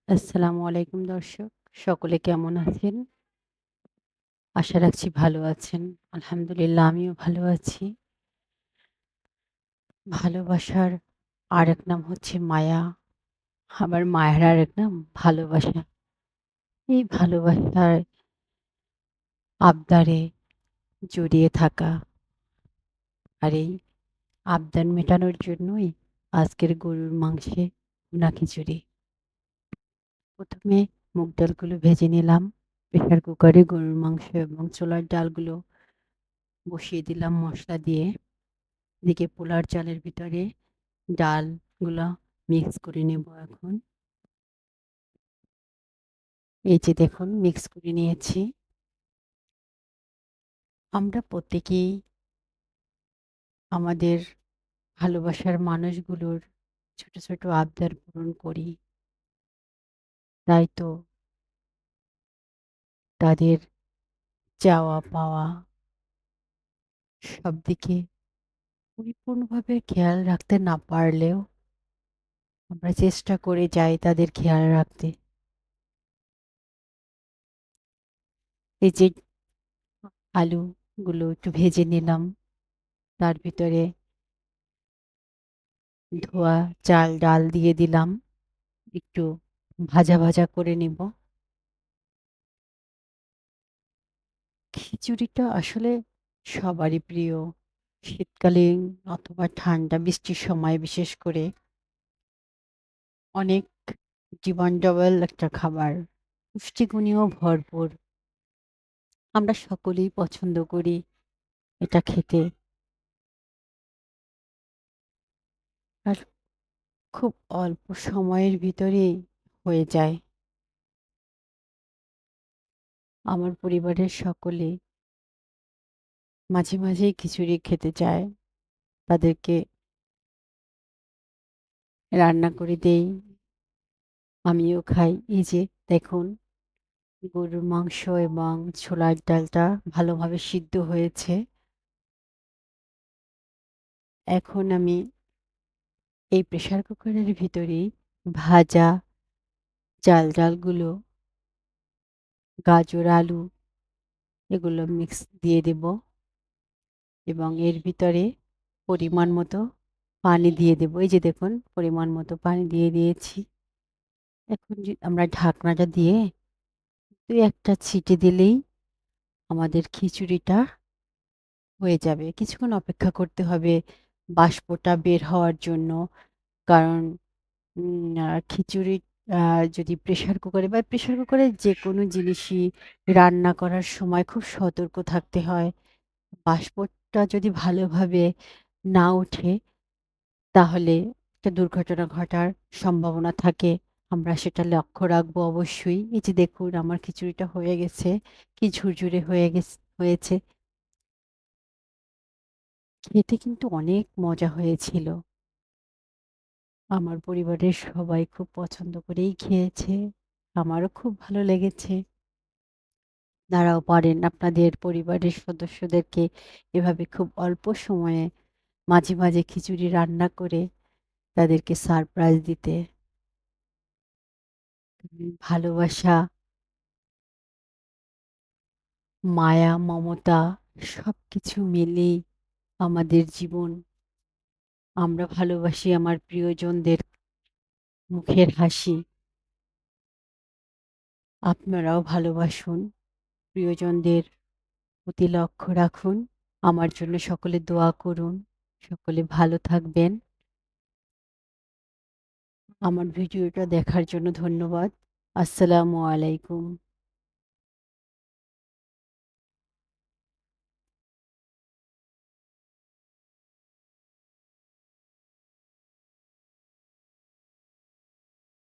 আসসালামু আলাইকুম দর্শক। সকলে কেমন আছেন? আশা রাখছি ভালো আছেন। আলহামদুলিল্লাহ আমিও ভালো আছি। ভালোবাসার আরেক নাম হচ্ছে মায়া। আবার মায়ের আরেক নাম ভালোবাসা। এই ভালোবাসার আবদারে জড়িয়ে থাকা আর এই আবদার মেটানোর জন্যই আজকের গরুর মাংসে ভুনা খিচুড়ি। ১ম এ মুগ ডালগুলো ভেজে নিলাম। প্রেসার কুকারে গরুর মাংস এবং ছোলার ডালগুলো বসিয়ে দিলাম মসলা দিয়ে। এদিকে পোলার চালের ভিতরে ডালগুলা মিক্স করে নেব এখন। এই যে দেখুন মিক্স করে নিয়েছি। আমরা প্রত্যেকেই আমাদের ভালোবাসার মানুষগুলোর ছোট, ছোট আবদার পূরণ করি। তাই তো তাদের চাওয়া পাওয়া সবদিকে পরিপূর্ণভাবে খেয়াল রাখতে না পারলেও আমরা চেষ্টা করে যাই তাদের খেয়াল রাখতে। এই যে আলুগুলো একটু ভেজে নিলাম। তার ভিতরে ধোয়া চাল ডাল দিয়ে দিলাম। একটু ভাজা, ভাজা করে নিব। খিচুড়িটা আসলে সবারই প্রিয়। শীতকালীন অথবা ঠান্ডা বৃষ্টির সময় বিশেষ করে অনেক জীবনডবল একটা খাবার। পুষ্টিগুণেও ভরপুর। আমরা সকলেই পছন্দ করি এটা খেতে। আর খুব অল্প সময়ের ভিতরেই হয়ে যায়। আমার পরিবারের সকলে মাঝে, মাঝেই খিচুড়ি খেতে চায়। তাদেরকে রান্না করে দেই। আমিও খাই। এই যে দেখুন গরুর মাংস এবং ছোলার ডালটা ভালোভাবে সিদ্ধ হয়েছে। এখন আমি এই প্রেসার কুকারের ভিতরেই ভাজা চাল ডালগুলো, গাজর, আলু এগুলো মিক্স দিয়ে দেব এবং এর ভিতরে পরিমাণ মতো পানি দিয়ে দেব। এই যে দেখুন পরিমাণ মতো পানি দিয়ে দিয়েছি। এখন আমরা ঢাকনাটা দিয়ে ২-১ টা ছিটি দিলেই আমাদের খিচুড়িটা হয়ে যাবে। কিছুক্ষণ অপেক্ষা করতে হবে বাষ্পটা বের হওয়ার জন্য। কারণ খিচুড়ি আ যদি প্রেসার কুকারে বা প্রেসার কুকারে যেকোনো জিনিসই রান্না করার সময় খুব সতর্ক থাকতে হয়। বাষ্পটা যদি ভালোভাবে না ওঠে তাহলে একটা দুর্ঘটনা ঘটার সম্ভাবনা থাকে। আমরা সেটা লক্ষ্য রাখবো অবশ্যই। এই যে দেখুন আমার খিচুড়িটা হয়ে গেছে। কি ঝুরঝুরে হয়েছে। খেতে কিন্তু অনেক মজা হয়েছিল। আমার পরিবারের সবাই খুব পছন্দ করেই খেয়েছে। আমারও খুব ভালো লেগেছে। আপনারাও পারেন আপনাদের পরিবারের সদস্যদেরকে এভাবে খুব অল্প সময়ে মাঝে, মাঝে খিচুড়ি রান্না করে তাদেরকে সারপ্রাইজ দিতে। ভালোবাসা, মায়া, মমতা সবকিছু মিলেই আমাদের জীবন। আমরা ভালোবাসি আমার প্রিয়জনদের মুখের হাসি। আপনারাও ভালোবাসুন। প্রিয়জনদের প্রতি লক্ষ্য রাখুন। আমার জন্য সকলে দোয়া করুন। সকলে ভালো থাকবেন। আমার ভিডিওটা দেখার জন্য ধন্যবাদ। আসসালামু আলাইকুম।